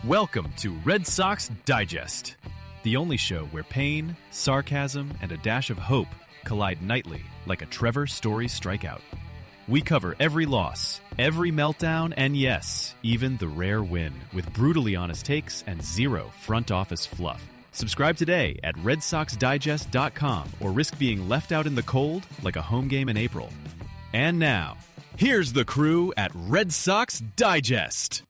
Welcome to Red Sox Digest, the only show where pain, sarcasm, and a dash of hope collide nightly like a Trevor Story strikeout. We cover every loss, every meltdown, and yes, even the rare win, with brutally honest takes and zero front office fluff. Subscribe today at RedSoxDigest.com or risk being left out in the cold like a home game in April. And now, here's the crew at Red Sox Digest.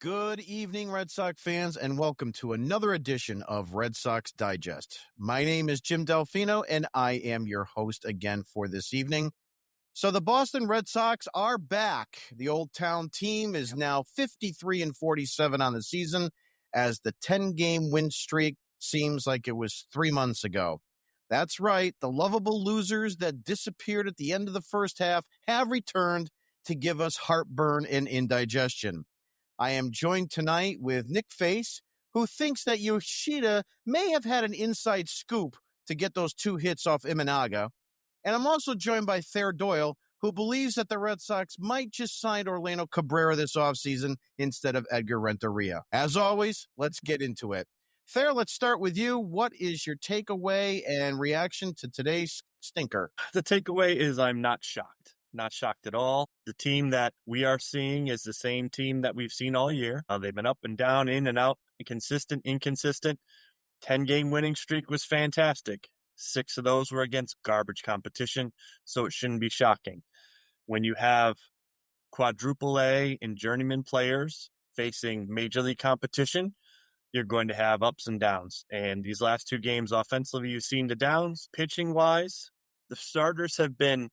Good evening, Red Sox fans, and welcome to another edition of Red Sox Digest. My name is Jim Dalfino, and I am your host again for this evening. So the Boston Red Sox are back. The Old Town team is now 53-47 on the season, as the 10-game win streak seems like it was 3 months ago. That's right, the lovable losers that disappeared at the end of the first half have returned to give us heartburn and indigestion. I am joined tonight with Nick Face, who thinks that Yoshida may have had an inside scoop to get those 2 hits off Imanaga. And I'm also joined by Thayer Doyle, who believes that the Red Sox might just sign Orlando Cabrera this offseason instead of Edgar Renteria. As always, let's get into it. Thayer, let's start with you. What is your takeaway and reaction to today's stinker? The takeaway is I'm not shocked. Not shocked at all. The team that we are seeing is the same team that we've seen all year. They've been up and down, in and out, consistent, inconsistent. 10-game winning streak was fantastic. 6 of those were against garbage competition, so it shouldn't be shocking. When you have quadruple A and journeyman players facing major league competition, you're going to have ups and downs. And these last 2 games offensively, you've seen the downs. Pitching-wise, the starters have been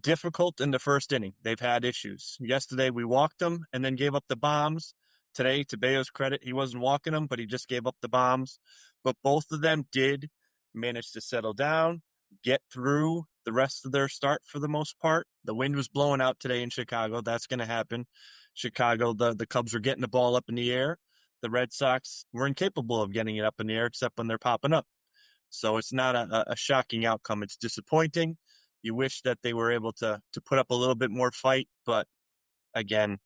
difficult in the first inning. They've had issues. Yesterday, we walked them and then gave up the bombs. Today, to Bayo's credit, he wasn't walking them, but he just gave up the bombs. But both of them did manage to settle down, get through the rest of their start for the most part. The wind was blowing out today in Chicago. That's going to happen. Chicago, the Cubs were getting the ball up in the air. The Red Sox were incapable of getting it up in the air except when they're popping up. So it's not a shocking outcome. It's disappointing. You wish that they were able to put up a little bit more fight, but again,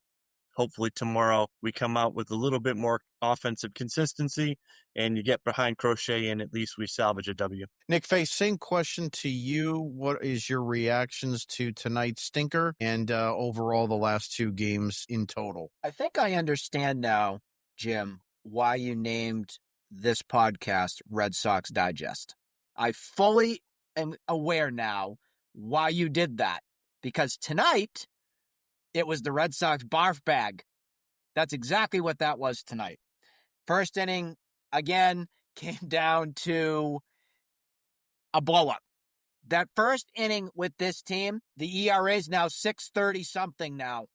hopefully tomorrow we come out with a little bit more offensive consistency and you get behind Crochet and at least we salvage a W. Nick Face, same question to you. What is your reactions to tonight's stinker and overall the last 2 games in total? I think I understand now, Jim, why you named this podcast Red Sox Digest. I fully am aware now why you did that, because tonight it was the Red Sox barf bag. That's exactly what that was tonight. First inning, again, came down to a blow-up. That first inning with this team, the ERA is now 6.30 something now,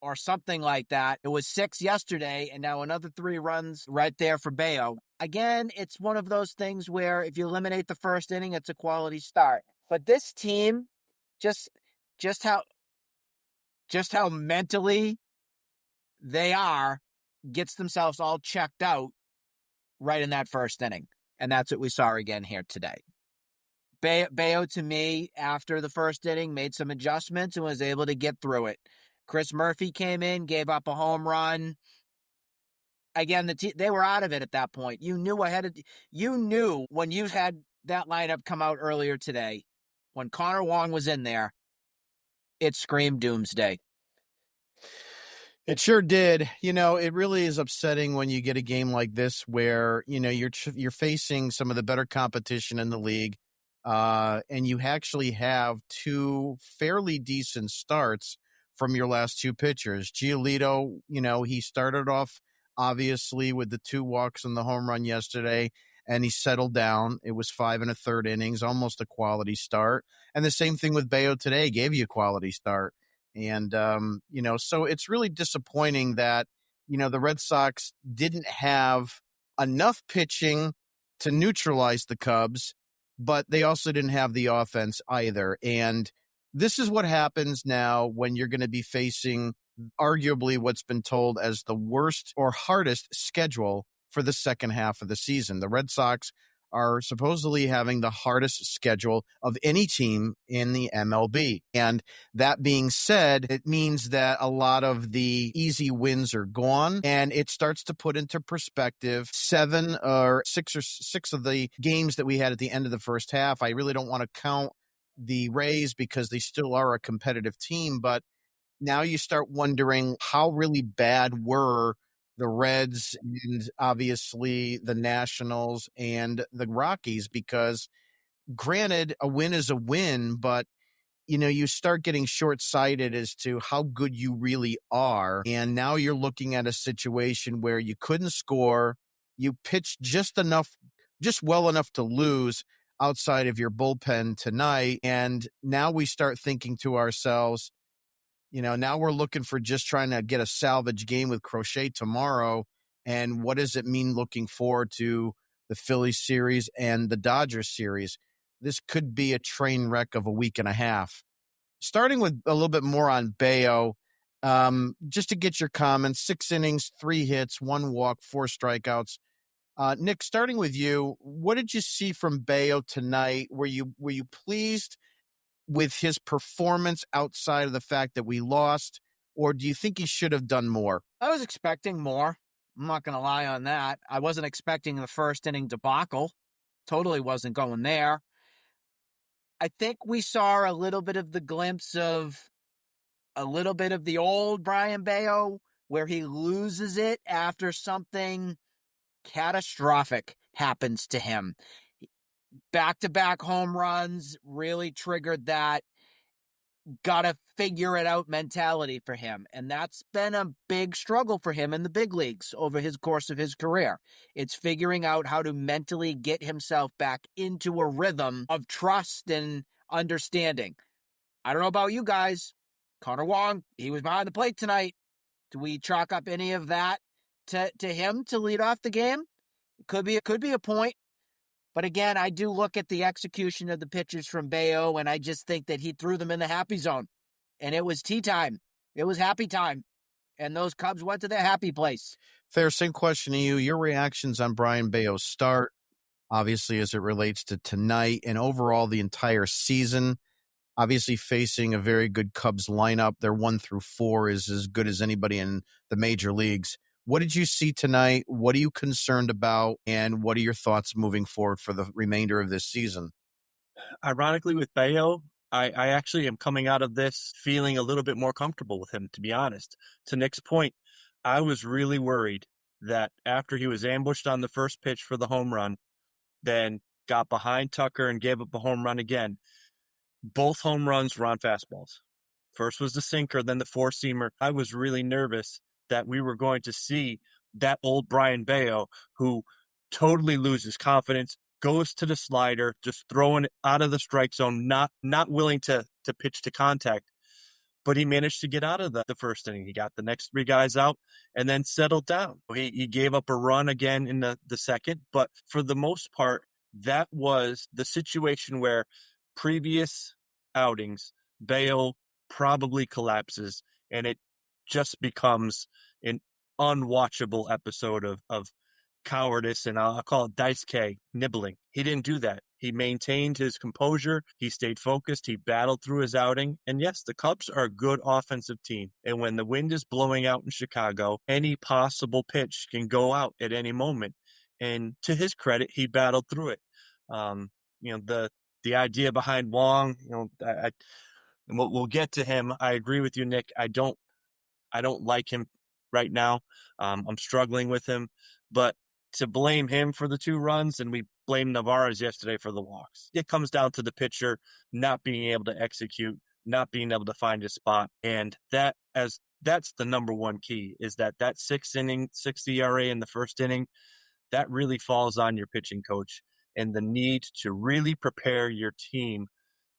or something like that. It was 6 yesterday, and now another 3 runs right there for Bayo. Again, it's one of those things where if you eliminate the first inning, it's a quality start. But this team, just how mentally they are, gets themselves all checked out right in that first inning. And that's what we saw again here today. Bayo, to me, after the first inning, made some adjustments and was able to get through it. Chris Murphy came in, gave up a home run. Again, they were out of it at that point. You knew when you had that lineup come out earlier today, when Connor Wong was in there, it screamed doomsday. It sure did. It really is upsetting when you get a game like this where, you're facing some of the better competition in the league, and you actually have 2 fairly decent starts from your last 2 pitchers. Giolito, he started off obviously with the 2 walks and the home run yesterday, and he settled down. It was 5 1/3 innings, almost a quality start. And the same thing with Bayo today, gave you a quality start. And, so it's really disappointing that, the Red Sox didn't have enough pitching to neutralize the Cubs, but they also didn't have the offense either. And this is what happens now when you're going to be facing arguably what's been told as the worst or hardest schedule for the second half of the season. The Red Sox are supposedly having the hardest schedule of any team in the MLB. And that being said, it means that a lot of the easy wins are gone, and it starts to put into perspective six of the games that we had at the end of the first half. I really don't want to count the Rays because they still are a competitive team, but now you start wondering how really bad were the Reds and obviously the Nationals and the Rockies, because granted, a win is a win, but you start getting short-sighted as to how good you really are. And now you're looking at a situation where you couldn't score, you pitched just well enough to lose outside of your bullpen tonight. And now we start thinking to ourselves, now we're looking for just trying to get a salvage game with Crochet tomorrow. And what does it mean looking forward to the Phillies series and the Dodgers series? This could be a train wreck of a week and a half. Starting with a little bit more on Bayo, just to get your comments: 6 innings, 3 hits, 1 walk, 4 strikeouts. Nick, starting with you, what did you see from Bayo tonight? Were you pleased with his performance outside of the fact that we lost, or do you think he should have done more? I was expecting more. I'm not going to lie on that. I wasn't expecting the first inning debacle. Totally wasn't going there. I think we saw a little bit of the glimpse of a little bit of the old Brian Bayo, where he loses it after something catastrophic happens to him. Back-to-back home runs really triggered that gotta figure it out mentality for him. And that's been a big struggle for him in the big leagues over his course of his career. It's figuring out how to mentally get himself back into a rhythm of trust and understanding. I don't know about you guys. Connor Wong, he was behind the plate tonight. Do we chalk up any of that to him to lead off the game? It could be a point. But again, I do look at the execution of the pitches from Bayo, and I just think that he threw them in the happy zone. And it was tea time. It was happy time. And those Cubs went to their happy place. Thayer, same question to you. Your reactions on Brian Bayo's start, obviously, as it relates to tonight and overall the entire season. Obviously, facing a very good Cubs lineup. Their 1 through 4 is as good as anybody in the major leagues. What did you see tonight? What are you concerned about? And what are your thoughts moving forward for the remainder of this season? Ironically, with Bayo, I actually am coming out of this feeling a little bit more comfortable with him, to be honest. To Nick's point, I was really worried that after he was ambushed on the first pitch for the home run, then got behind Tucker and gave up a home run again. Both home runs were on fastballs. First was the sinker, then the four-seamer. I was really nervous that we were going to see that old Brian Bayo, who totally loses confidence, goes to the slider, just throwing it out of the strike zone, not willing to pitch to contact. But he managed to get out of the first inning. He got the next 3 guys out and then settled down. He gave up a run again in the second. But for the most part, that was the situation where previous outings, Bayo probably collapses, and it just becomes an unwatchable episode of cowardice, and I'll call it dice K, nibbling. He didn't do that. He maintained his composure. He stayed focused. He battled through his outing. And yes, the Cubs are a good offensive team. And when the wind is blowing out in Chicago, any possible pitch can go out at any moment. And to his credit, he battled through it. The idea behind Wong, and we'll get to him. I agree with you, Nick. I don't like him right now. I'm struggling with him, but to blame him for the 2 runs, and we blamed Navarez yesterday for the walks. It comes down to the pitcher not being able to execute, not being able to find his spot, and that's the number one key, is that 6 ERA in the first inning, that really falls on your pitching coach, and the need to really prepare your team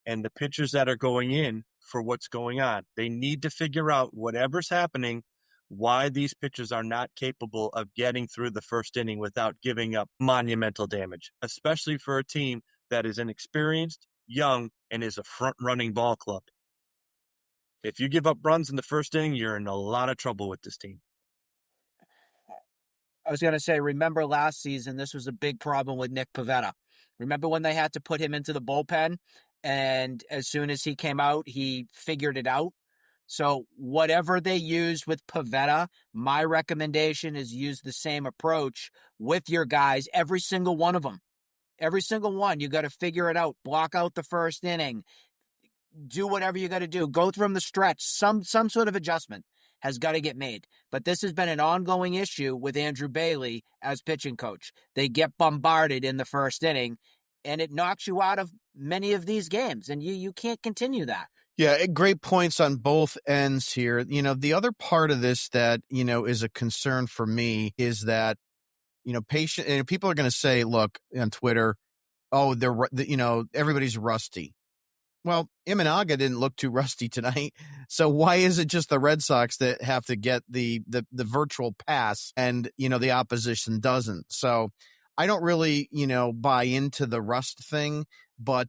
and the pitchers that are going in for what's going on. They need to figure out whatever's happening, why these pitchers are not capable of getting through the first inning without giving up monumental damage, especially for a team that is inexperienced, young, and is a front-running ball club. If you give up runs in the first inning, you're in a lot of trouble with this team. I was going to say, remember last season, this was a big problem with Nick Pivetta. Remember when they had to put him into the bullpen? And as soon as he came out, he figured it out. So whatever they use with Pavetta, my recommendation is use the same approach with your guys, every single one of them. Every single one. You got to figure it out. Block out the first inning. Do whatever you got to do. Go from the stretch. Some sort of adjustment has got to get made. But this has been an ongoing issue with Andrew Bailey as pitching coach. They get bombarded in the first inning, and it knocks you out of many of these games, and you can't continue that. Yeah, great points on both ends here. The other part of this that, is a concern for me is that, patient, and people are going to say, look, on Twitter, oh, everybody's rusty. Well, Imanaga didn't look too rusty tonight. So why is it just the Red Sox that have to get the virtual pass and, the opposition doesn't? So I don't really, buy into the rust thing. But,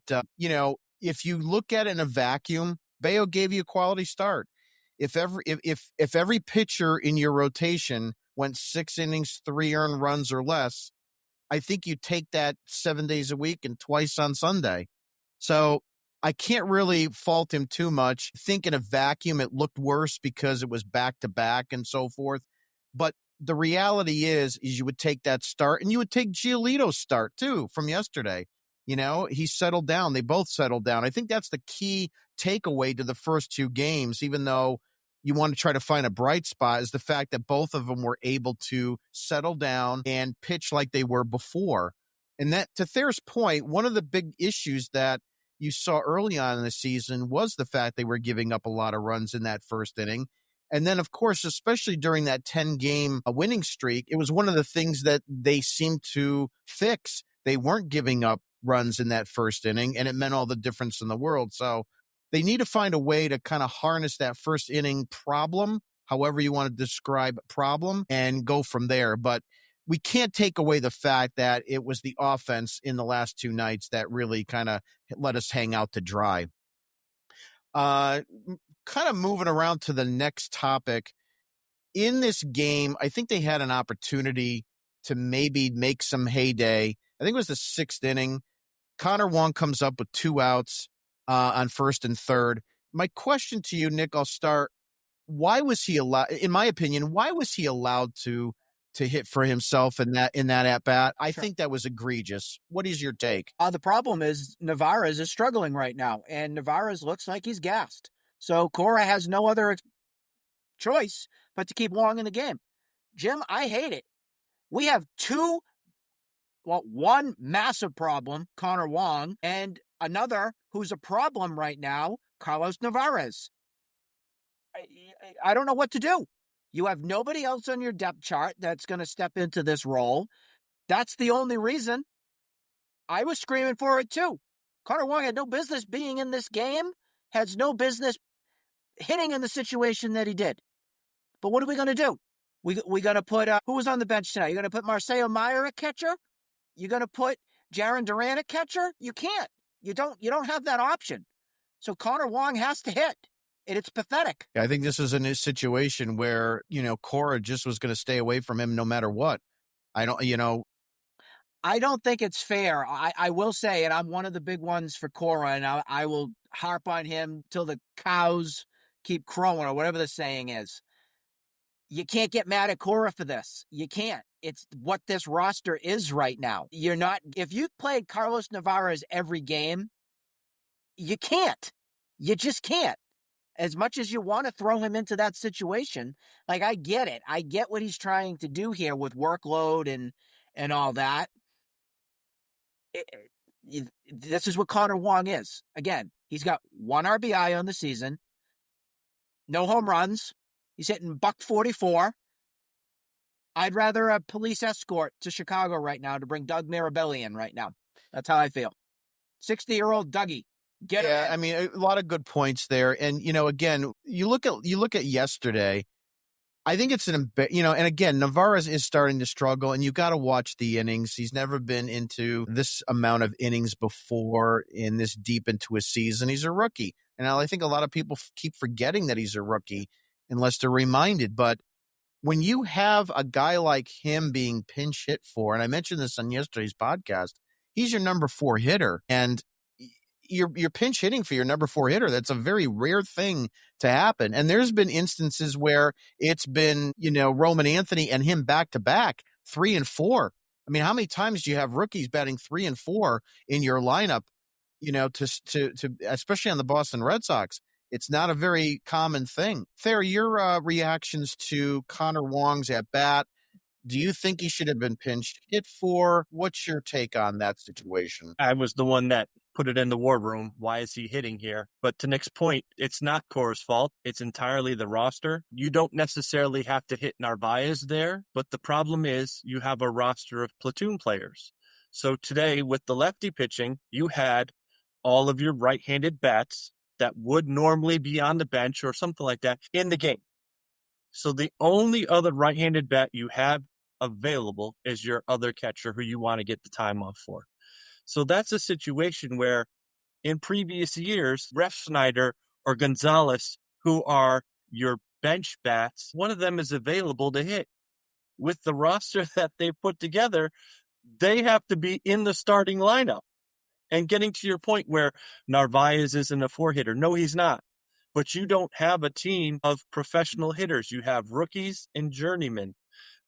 if you look at it in a vacuum, Bayo gave you a quality start. If every pitcher in your rotation went 6 innings, 3 earned runs or less, I think you take that 7 days a week and twice on Sunday. So I can't really fault him too much. I think in a vacuum, it looked worse because it was back-to-back and so forth. But the reality is you would take that start, and you would take Giolito's start, too, from yesterday. He settled down. They both settled down. I think that's the key takeaway to the first 2 games, even though you want to try to find a bright spot, is the fact that both of them were able to settle down and pitch like they were before. And that, to Thayer's point, one of the big issues that you saw early on in the season was the fact they were giving up a lot of runs in that first inning. And then, of course, especially during that 10-game winning streak, it was one of the things that they seemed to fix. They weren't giving up runs in that first inning, and it meant all the difference in the world. So they need to find a way to kind of harness that first inning problem, however you want to describe problem, and go from there. But we can't take away the fact that it was the offense in the last 2 nights that really kind of let us hang out to dry. Kind of moving around to the next topic. In this game, I think they had an opportunity to maybe make some heyday. I think it was the 6th inning. Connor Wong comes up with 2 outs on first and third. My question to you, Nick, I'll start. Why was he allowed, in my opinion, to hit for himself in that at bat? I think that was egregious. What is your take? The problem is Navarez is struggling right now, and Navarez looks like he's gassed. So Cora has no other choice but to keep Wong in the game. Jim, I hate it. We have one massive problem, Connor Wong, and another who's a problem right now, Carlos Navarez. I don't know what to do. You have nobody else on your depth chart that's going to step into this role. That's the only reason. I was screaming for it too. Connor Wong had no business being in this game, has no business hitting in the situation that he did. But what are we going to do? We going to put, who was on the bench tonight? You're going to put Marcelo Meyer at catcher? You're going to put Jaron Duran at catcher? You can't. You don't have that option. So Connor Wong has to hit. And it's pathetic. I think this is a new situation where, Cora just was going to stay away from him no matter what. I don't think it's fair. I will say, and I'm one of the big ones for Cora, and I will harp on him till the cows keep crowing, or whatever the saying is. You can't get mad at Cora for this. You can't. It's what this roster is right now. If you played Carlos Navarez every game, you can't. You just can't. As much as you want to throw him into that situation, like, I get it. I get what he's trying to do here with workload and all that. This is what Connor Wong is. Again, he's got 1 RBI on the season, no home runs. He's hitting .144. I'd rather a police escort to Chicago right now to bring Doug Mirabelli in right now. That's how I feel. 60-year-old Dougie. I mean, a lot of good points there. And, again, you look at yesterday, I think it's and again, Navarez is starting to struggle, and you got to watch the innings. He's never been into this amount of innings before in this deep into a season. He's a rookie. And I think a lot of people keep forgetting that he's a rookie unless they're reminded. But when you have a guy like him being pinch hit for, and I mentioned this on yesterday's podcast, he's your number 4 hitter. And you're pinch hitting for your number 4 hitter. That's a very rare thing to happen. And there's been instances where it's been, Roman Anthony and him back to back, 3 and 4. I mean, how many times do you have rookies batting 3 and 4 in your lineup, to especially on the Boston Red Sox? It's not a very common thing. Thayer, your reactions to Connor Wong's at bat. Do you think he should have been pinch hit for? What's your take on that situation? I was the one that put it in the war room. Why is he hitting here? But to Nick's point, it's not Cora's fault. It's entirely the roster. You don't necessarily have to hit Narvaez there, but the problem is you have a roster of platoon players. So today with the lefty pitching, you had all of your right-handed bats that would normally be on the bench or something like that in the game. So the only other right-handed bat you have available is your other catcher who you want to get the time off for. So that's a situation where in previous years, Ref Snyder or Gonzalez, who are your bench bats, one of them is available to hit. With the roster that they put together, they have to be in the starting lineup. And getting to your point where Narvaez isn't a 4-hitter. No, he's not. But you don't have a team of professional hitters. You have rookies and journeymen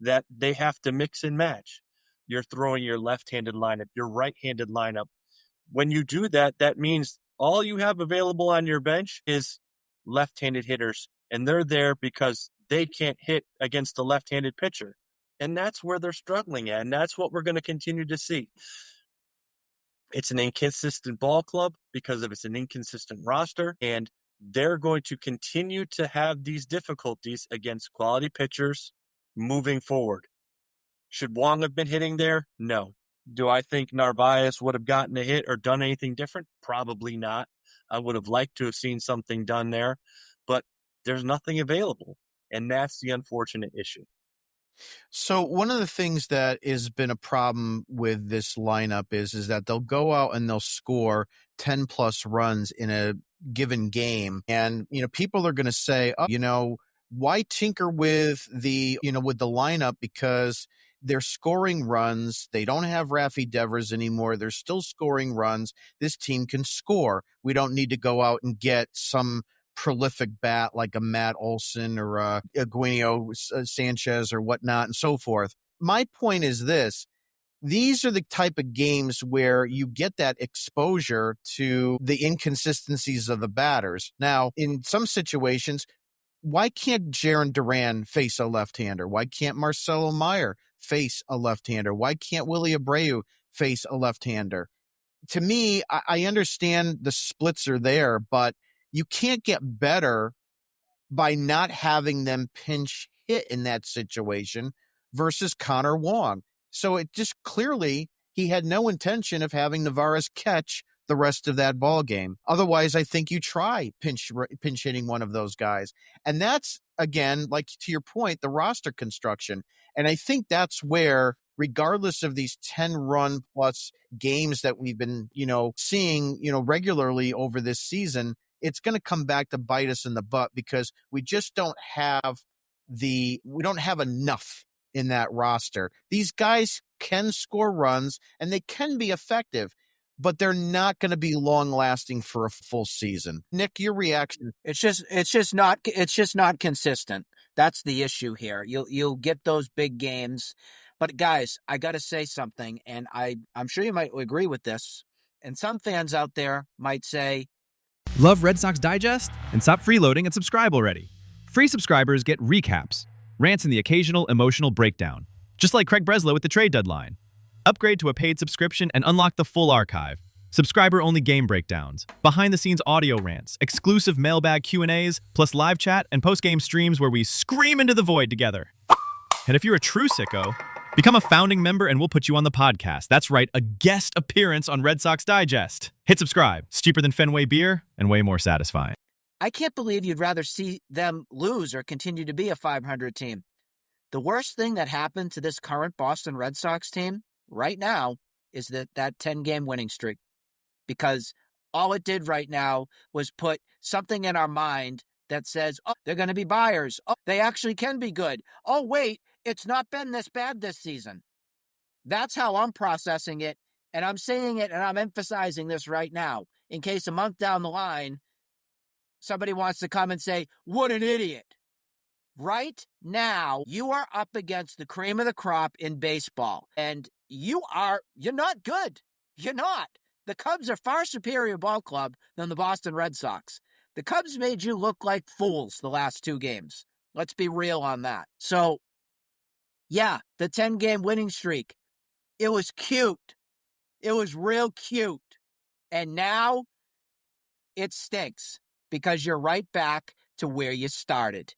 that they have to mix and match. You're throwing your left-handed lineup, your right-handed lineup. When you do that, that means all you have available on your bench is left-handed hitters. And they're there because they can't hit against the left-handed pitcher. And that's where they're struggling at. And that's what we're going to continue to see. It's an inconsistent ball club because of it's an inconsistent roster. And they're going to continue to have these difficulties against quality pitchers moving forward. Should Wong have been hitting there? No. Do I think Narvaez would have gotten a hit or done anything different? Probably not. I would have liked to have seen something done there, but there's nothing available. And that's the unfortunate issue. So one of the things that has been a problem with this lineup is that they'll go out and they'll score 10 plus runs in a given game. And, people are going to say, why tinker with the lineup? Because they're scoring runs. They don't have Rafi Devers anymore. They're still scoring runs. This team can score. We don't need to go out and get some prolific bat like a Matt Olson or a Eugenio Sanchez or whatnot and so forth. My point is this. These are the type of games where you get that exposure to the inconsistencies of the batters. Now, in some situations, why can't Jarren Duran face a left-hander? Why can't Marcelo Meyer face a left-hander? Why can't Willie Abreu face a left-hander? To me, I understand the splits are there, but you can't get better by not having them pinch hit in that situation versus Connor Wong. So it just clearly he had no intention of having Navarez catch the rest of that ball game. Otherwise, I think you try pinch hitting one of those guys. And that's, again, like to your point, the roster construction. And I think that's where, regardless of these 10-run plus games that we've been, seeing, regularly over this season, it's going to come back to bite us in the butt because we just don't have enough in that roster. These guys can score runs and they can be effective, but they're not going to be long lasting for a full season. Nick, your reaction? It's just not consistent. That's the issue here. You'll get those big games, but guys, I got to say something, and I'm sure you might agree with this. And some fans out there might say, Love Red Sox Digest? And stop freeloading and subscribe already. Free subscribers get recaps, rants, and the occasional emotional breakdown, just like Craig Breslow with the trade deadline. Upgrade to a paid subscription and unlock the full archive. Subscriber-only game breakdowns, behind-the-scenes audio rants, exclusive mailbag Q&As, plus live chat and post-game streams where we scream into the void together. And if you're a true sicko, become a founding member and we'll put you on the podcast. That's right, a guest appearance on Red Sox Digest. Hit subscribe. It's cheaper than Fenway beer and way more satisfying. I can't believe you'd rather see them lose or continue to be a 500 team. The worst thing that happened to this current Boston Red Sox team right now is that 10-game winning streak. Because all it did right now was put something in our mind that says, oh, they're going to be buyers. Oh, they actually can be good. Oh, wait, it's not been this bad this season. That's how I'm processing it. And I'm saying it and I'm emphasizing this right now in case a month down the line, somebody wants to come and say, what an idiot. Right now, you are up against the cream of the crop in baseball, and you're not good. You're not. The Cubs are far superior ball club than the Boston Red Sox. The Cubs made you look like fools the last 2 games. Let's be real on that. So, yeah, the 10-game winning streak, it was cute. It was real cute. And now it stinks because you're right back to where you started.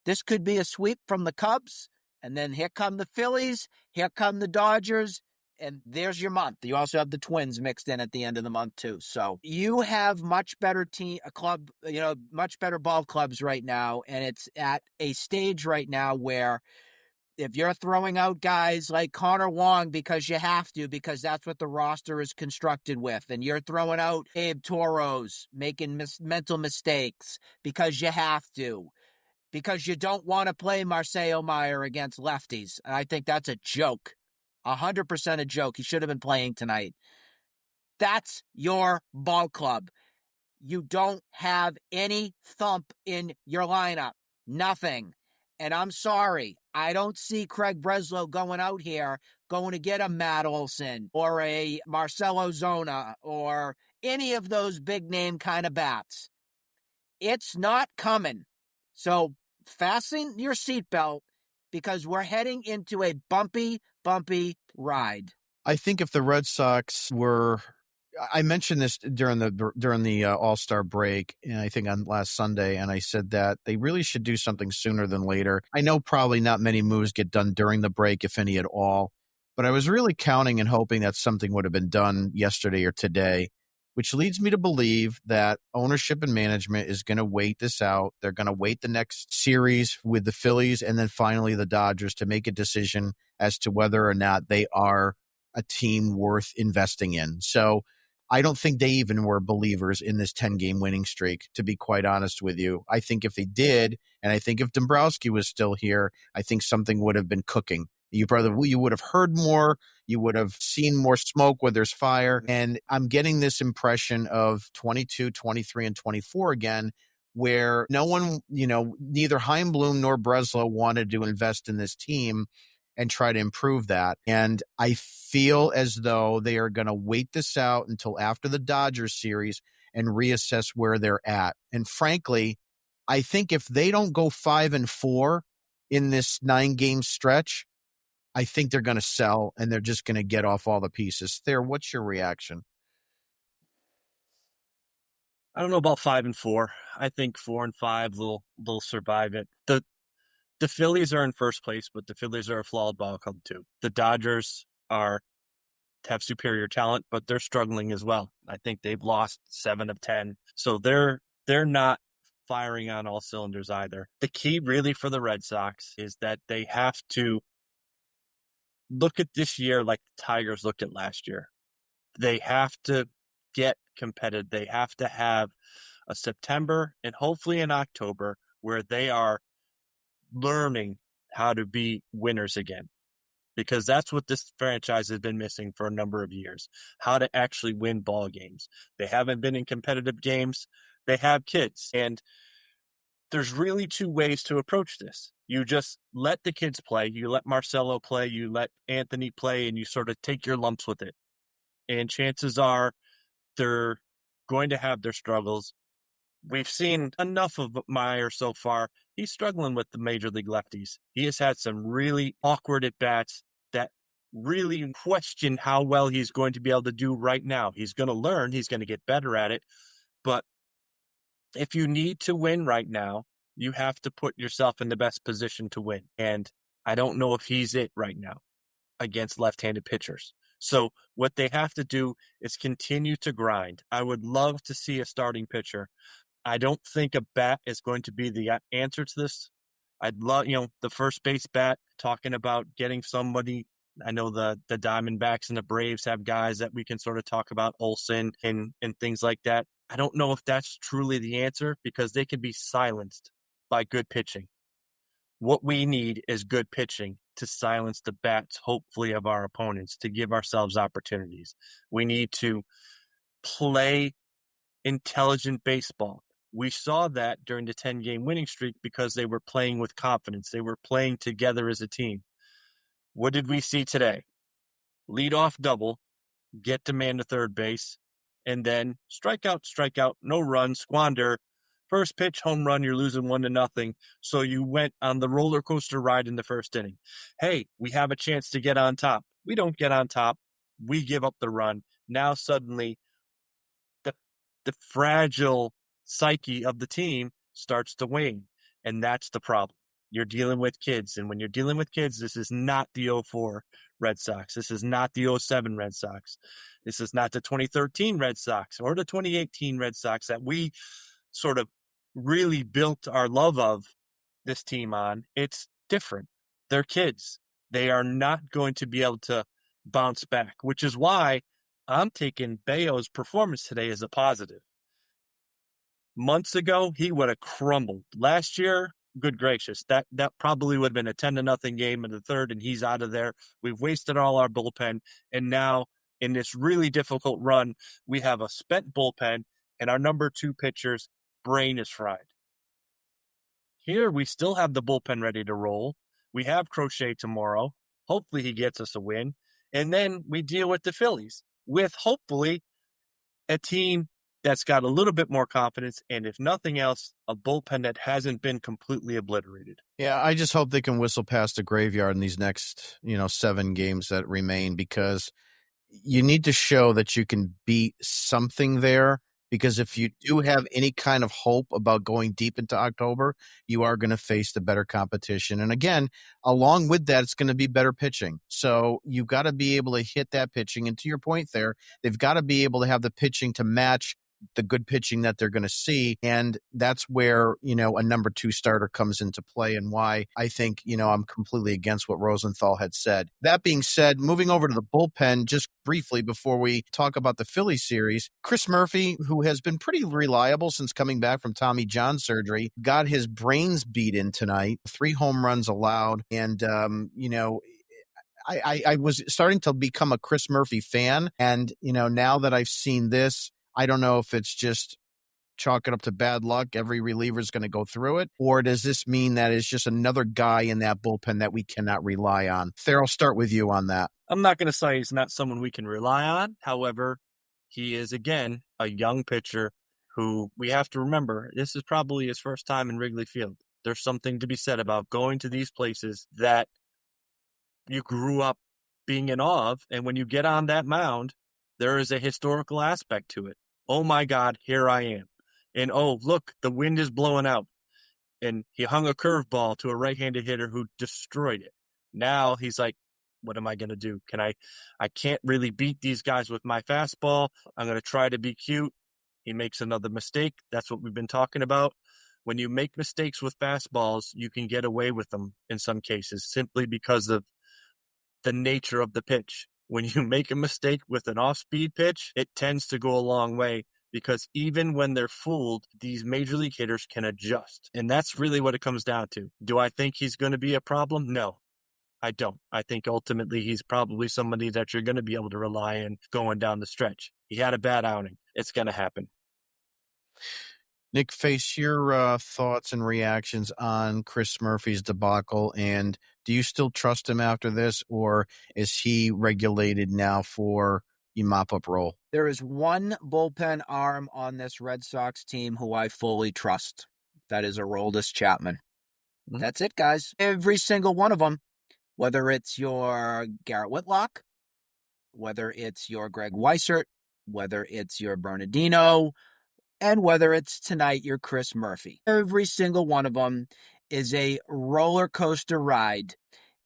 This could be a sweep from the Cubs, and then here come the Phillies, here come the Dodgers, and there's your month. You also have the Twins mixed in at the end of the month, too. So you have much better much better ball clubs right now, and it's at a stage right now where if you're throwing out guys like Connor Wong because you have to, because that's what the roster is constructed with, and you're throwing out Abe Toros making mental mistakes because you have to, because you don't want to play Marcelo Meyer against lefties. And I think that's a joke. 100% a joke. He should have been playing tonight. That's your ball club. You don't have any thump in your lineup. Nothing. And I'm sorry, I don't see Craig Breslow going out here going to get a Matt Olson or a Marcelo Zona or any of those big name kind of bats. It's not coming. So fasten your seatbelt because we're heading into a bumpy ride. I think if the Red Sox were, I mentioned this during the All-Star break, and I think on last Sunday, and I said that they really should do something sooner than later. I know probably not many moves get done during the break, if any at all, but I was really counting and hoping that something would have been done yesterday or today, which leads me to believe that ownership and management is going to wait this out. They're going to wait the next series with the Phillies and then finally the Dodgers to make a decision as to whether or not they are a team worth investing in. So I don't think they even were believers in this 10-game winning streak, to be quite honest with you. I think if they did, and I think if Dombrowski was still here, I think something would have been cooking. You would have heard more. You would have seen more smoke where there's fire. And I'm getting this impression of 22, 23, and 24 again, where no one, neither Heimblum nor Breslow wanted to invest in this team and try to improve that. And I feel as though they are going to wait this out until after the Dodgers series and reassess where they're at. And frankly, I think if they don't go 5-4 in this 9-game stretch, I think they're going to sell and they're just going to get off all the pieces. Thayer, what's your reaction? I don't know about 5-4. I think 4-5 they'll survive it. The Phillies are in first place, but the Phillies are a flawed ball club too. The Dodgers have superior talent, but they're struggling as well. I think they've lost 7 of 10. So they're not firing on all cylinders either. The key really for the Red Sox is that they have to look at this year like the Tigers looked at last year. They have to get competitive. They have to have a September and hopefully an October where they are learning how to be winners again, because that's what this franchise has been missing for a number of years, how to actually win ball games. They haven't been in competitive games. They have kids, and there's really 2 ways to approach this. You just let the kids play. You let Marcelo play. You let Anthony play, and you sort of take your lumps with it. And chances are they're going to have their struggles. We've seen enough of Meyer so far. He's struggling with the major league lefties. He has had some really awkward at-bats that really question how well he's going to be able to do right now. He's going to learn. He's going to get better at it. But if you need to win right now, you have to put yourself in the best position to win. And I don't know if he's it right now against left-handed pitchers. So what they have to do is continue to grind. I would love to see a starting pitcher. I don't think a bat is going to be the answer to this. I'd love, the first base bat, talking about getting somebody. I know the Diamondbacks and the Braves have guys that we can sort of talk about, Olsen and things like that. I don't know if that's truly the answer because they can be silenced by good pitching. What we need is good pitching to silence the bats, hopefully, of our opponents, to give ourselves opportunities. We need to play intelligent baseball. We saw that during the 10-game winning streak because they were playing with confidence. They were playing together as a team. What did we see today? Lead off double, get to man to third base, and then strike out, no run, squander. First pitch, home run, you're losing 1-0. So you went on the roller coaster ride in the first inning. Hey, we have a chance to get on top. We don't get on top. We give up the run. Now suddenly the fragile psyche of the team starts to wane. And that's the problem. You're dealing with kids. And when you're dealing with kids, this is not the 04 Red Sox. This is not the 07 Red Sox. This is not the 2013 Red Sox or the 2018 Red Sox that we sort of really built our love of this team on. It's different. They're kids. They are not going to be able to bounce back, which is why I'm taking Bayo's performance today as a positive. Months ago, he would have crumbled. Last year, good gracious, that probably would have been a 10-0 game in the third, and he's out of there. We've wasted all our bullpen, and now in this really difficult run, we have a spent bullpen, and our number 2 pitcher's brain is fried. Here, we still have the bullpen ready to roll. We have Crochet tomorrow. Hopefully, he gets us a win. And then we deal with the Phillies with hopefully a team that's got a little bit more confidence, and if nothing else, a bullpen that hasn't been completely obliterated. Yeah, I just hope they can whistle past the graveyard in these next, 7 games that remain, because you need to show that you can beat something there. Because if you do have any kind of hope about going deep into October, you are going to face the better competition. And again, along with that, it's going to be better pitching. So you've got to be able to hit that pitching. And to your point there, they've got to be able to have the pitching to match the good pitching that they're going to see. And that's where, a number 2 starter comes into play, and why I think, I'm completely against what Rosenthal had said. That being said, moving over to the bullpen just briefly before we talk about the Phillies series, Chris Murphy, who has been pretty reliable since coming back from Tommy John surgery, got his brains beat in tonight, 3 home runs allowed. And, I was starting to become a Chris Murphy fan. And, now that I've seen this, I don't know if it's just chalk it up to bad luck. Every reliever is going to go through it. Or does this mean that it's just another guy in that bullpen that we cannot rely on? Thayer, I'll start with you on that. I'm not going to say he's not someone we can rely on. However, he is, again, a young pitcher who we have to remember, this is probably his first time in Wrigley Field. There's something to be said about going to these places that you grew up being in awe of. And when you get on that mound, there is a historical aspect to it. Oh my God, here I am. And oh, look, the wind is blowing out. And he hung a curveball to a right-handed hitter who destroyed it. Now he's like, what am I going to do? I can't really beat these guys with my fastball. I'm going to try to be cute. He makes another mistake. That's what we've been talking about. When you make mistakes with fastballs, you can get away with them in some cases simply because of the nature of the pitch. When you make a mistake with an off-speed pitch, it tends to go a long way, because even when they're fooled, these major league hitters can adjust. And that's really what it comes down to. Do I think he's going to be a problem? No, I don't. I think ultimately he's probably somebody that you're going to be able to rely on going down the stretch. He had a bad outing. It's going to happen. Nick, face your thoughts and reactions on Chris Murphy's debacle, and do you still trust him after this, or is he regulated now for a mop-up role? There is one bullpen arm on this Red Sox team who I fully trust. That is Aroldis Chapman. Mm-hmm. That's it, guys. Every single one of them, whether it's your Garrett Whitlock, whether it's your Greg Weissert, whether it's your Bernardino, and whether it's tonight your Chris Murphy. Every single one of them is a roller coaster ride.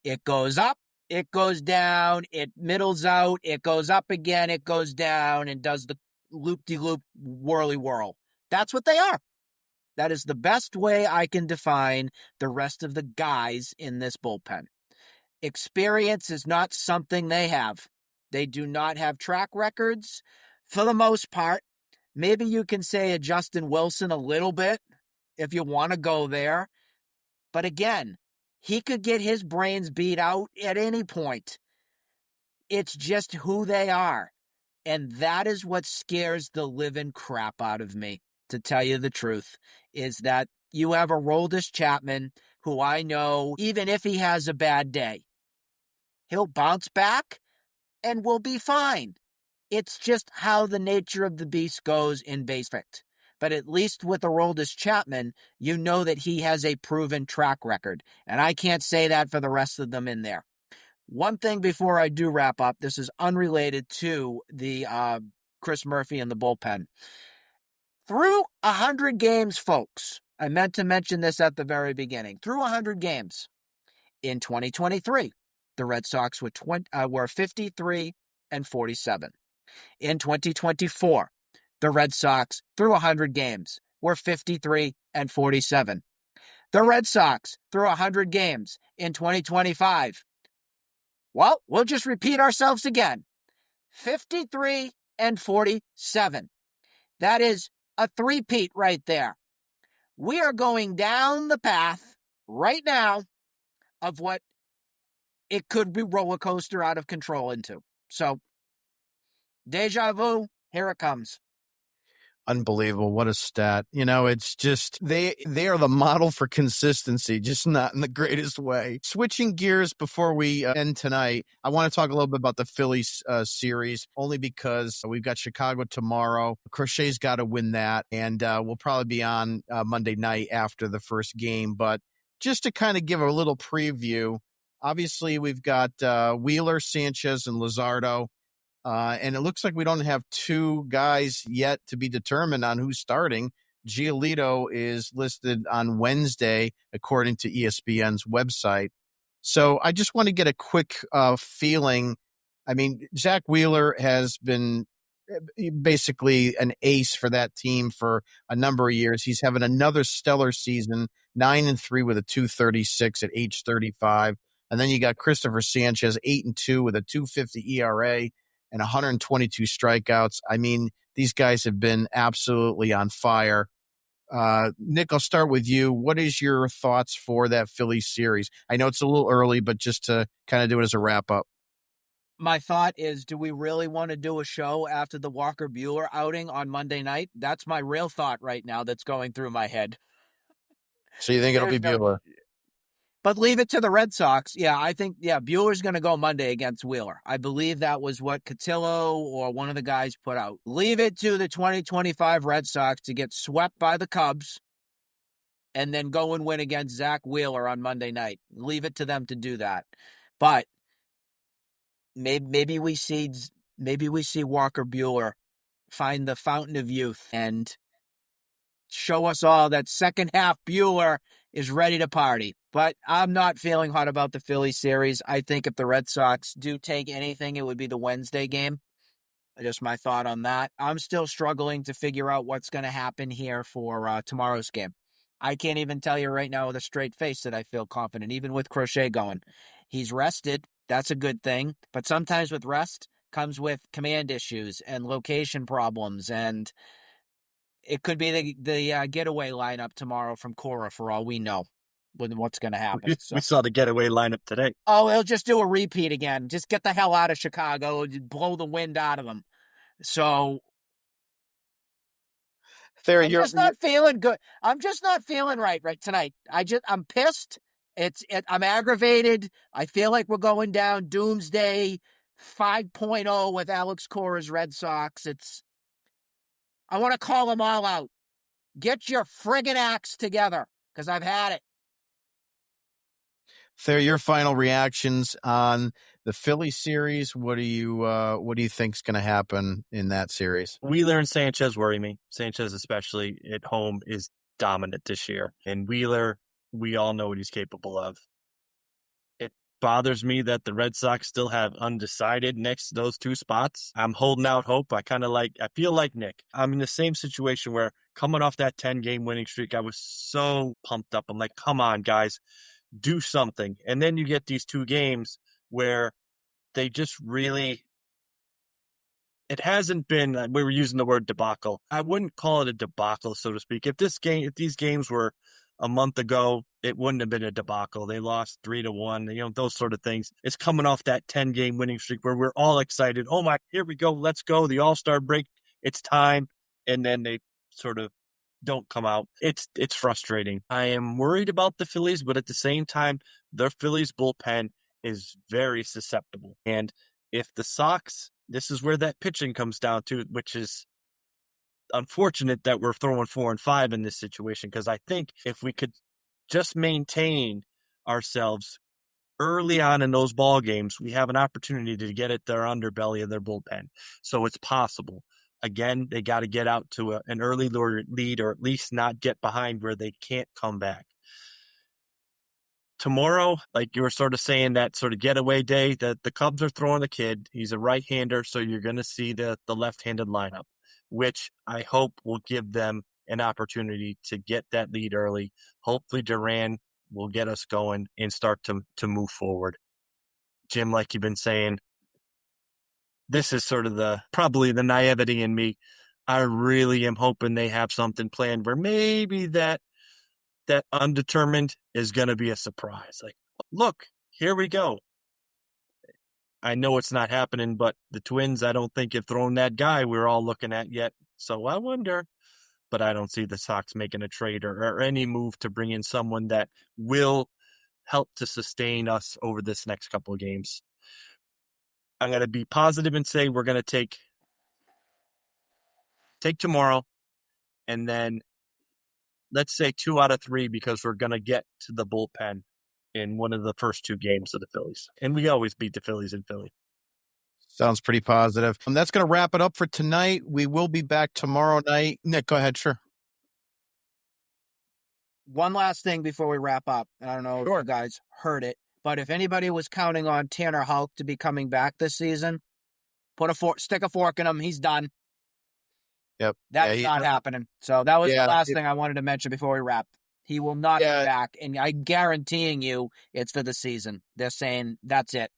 It goes up, it goes down, it middles out, it goes up again, it goes down, and does the loop-de-loop whirly-whirl. That's what they are. That is the best way I can define the rest of the guys in this bullpen. Experience is not something they have. They do not have track records for the most part. Maybe you can say a Justin Wilson a little bit if you want to go there. But again, He could get his brains beat out at any point. It's just who they are. And that is what scares the living crap out of me, to tell you the truth, is that you have a Aroldis Chapman who I know, even if he has a bad day, he'll bounce back and we'll be fine. It's just how the nature of the beast goes in baseball. But at least with Aroldis Chapman, you know that he has a proven track record. And I can't say that for the rest of them in there. One thing before I do wrap up, this is unrelated to the Chris Murphy and the bullpen. Through 100 games, folks, I meant to mention this at the very beginning. Through 100 games in 2023, the Red Sox were 53 and 47. In 2024, the Red Sox, through 100 games, were 53 and 47. The Red Sox, through 100 games in 2025, well, we'll just repeat ourselves again. 53 and 47. That is a three-peat right there. We are going down the path right now of what it could be roller coaster out of control into. So, deja vu, here it comes. Unbelievable. What a stat. It's just they are the model for consistency, just not in the greatest way. Switching gears before we end tonight, I want to talk a little bit about the Phillies series, only because we've got Chicago tomorrow. Crochet's got to win that, and we'll probably be on Monday night after the first game. But just to kind of give a little preview, obviously we've got Wheeler, Sanchez, and Luzardo. And it looks like we don't have two guys yet to be determined on who's starting. Giolito is listed on Wednesday, according to ESPN's website. So I just want to get a quick feeling. I mean, Zach Wheeler has been basically an ace for that team for a number of years. He's having another stellar season, 9-3 with a 2.36 at age 35. And then you got Christopher Sanchez, 8-2 with a 2.50 ERA. And 122 strikeouts. I mean, these guys have been absolutely on fire. Nick, I'll start with you. What is your thoughts for that Phillies series? I know it's a little early, but just to kind of do it as a wrap-up. My thought is, do we really want to do a show after the Walker Buehler outing on Monday night? That's my real thought right now that's going through my head. So you think it'll be Buehler? But leave it to the Red Sox. Yeah, I think, Buehler's going to go Monday against Wheeler. I believe that was what Cotillo or one of the guys put out. Leave it to the 2025 Red Sox to get swept by the Cubs and then go and win against Zach Wheeler on Monday night. Leave it to them to do that. But maybe we see Walker Buehler find the fountain of youth and show us all that second half Buehler is ready to party. But I'm not feeling hot about the Phillies series. I think if the Red Sox do take anything, it would be the Wednesday game. Just my thought on that. I'm still struggling to figure out what's going to happen here for tomorrow's game. I can't even tell you right now with a straight face that I feel confident, even with Crochet going. He's rested. That's a good thing. But sometimes with rest comes with command issues and location problems, and it could be the getaway lineup tomorrow from Cora for all we know with what's going to happen. We saw the getaway lineup today. Oh, he'll just do a repeat again. Just get the hell out of Chicago and blow the wind out of them. So Thayer, I'm just not feeling good. I'm just not feeling right tonight. I'm pissed. I'm aggravated. I feel like we're going down doomsday 5.0 with Alex Cora's Red Sox. I want to call them all out. Get your friggin' acts together, because I've had it. Thayer, your final reactions on the Philly series. What do you think is going to happen in that series? Wheeler and Sanchez worry me. Sanchez, especially at home, is dominant this year. And Wheeler, we all know what he's capable of. It bothers me that the Red Sox still have undecided next to those two spots. I'm holding out hope. I feel like Nick. I'm in the same situation where coming off that 10-game winning streak, I was so pumped up. I'm like, come on, guys. Do something. And then you get these two games where they just really, it hasn't been, we were using the word debacle. I wouldn't call it a debacle, so to speak. If these games were a month ago, it wouldn't have been a debacle. They lost 3-1, those sort of things. It's coming off that 10-game winning streak where we're all excited. Oh my, here we go. Let's go. The All-Star break. It's time. And then they sort of don't come out. It's frustrating. I am worried about the Phillies, but at the same time, the Phillies bullpen is very susceptible. And if the Sox, this is where that pitching comes down to, which is unfortunate that we're throwing 4 and 5 in this situation, because I think if we could just maintain ourselves early on in those ball games, we have an opportunity to get at their underbelly of their bullpen. So it's possible. Again, they got to get out to an early lead, or at least not get behind where they can't come back. Tomorrow, like you were sort of saying, that sort of getaway day, that the Cubs are throwing a kid. He's a right-hander, so you're going to see the left-handed lineup, which I hope will give them an opportunity to get that lead early. Hopefully Duran will get us going and start to move forward. Jim, like you've been saying, this is sort of probably the naivety in me. I really am hoping they have something planned where maybe that undetermined is going to be a surprise. Like, look, here we go. I know it's not happening, but the Twins, I don't think have thrown that guy we're all looking at yet. So I wonder, but I don't see the Sox making a trade or any move to bring in someone that will help to sustain us over this next couple of games. I'm going to be positive and say we're going to take tomorrow, and then let's say 2 out of 3, because we're going to get to the bullpen in one of the first 2 games of the Phillies. And we always beat the Phillies in Philly. Sounds pretty positive. That's going to wrap it up for tonight. We will be back tomorrow night. Nick, go ahead. Sure. One last thing before we wrap up. I don't know if you guys heard it, but if anybody was counting on Tanner Houck to be coming back this season, stick a fork in him. He's done. Yep. That's not happening. So that was the last thing I wanted to mention before we wrap. He will not be back, and I'm guaranteeing you it's for the season. They're saying that's it.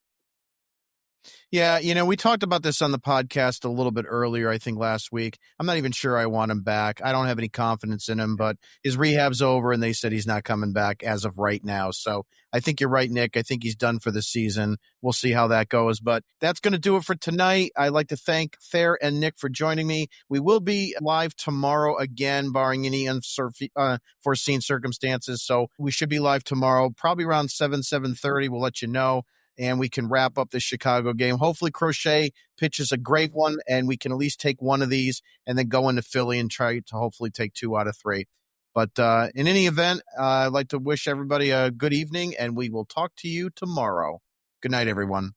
Yeah, we talked about this on the podcast a little bit earlier, I think last week. I'm not even sure I want him back. I don't have any confidence in him, but his rehab's over, and they said he's not coming back as of right now. So I think you're right, Nick. I think he's done for the season. We'll see how that goes. But that's going to do it for tonight. I'd like to thank Thayer and Nick for joining me. We will be live tomorrow again, barring any unforeseen circumstances. So we should be live tomorrow, probably around 7:30. We'll let you know. And we can wrap up the Chicago game. Hopefully Crochet pitches a great one, and we can at least take one of these and then go into Philly and try to hopefully take 2 out of 3. But in any event, I'd like to wish everybody a good evening, and we will talk to you tomorrow. Good night, everyone.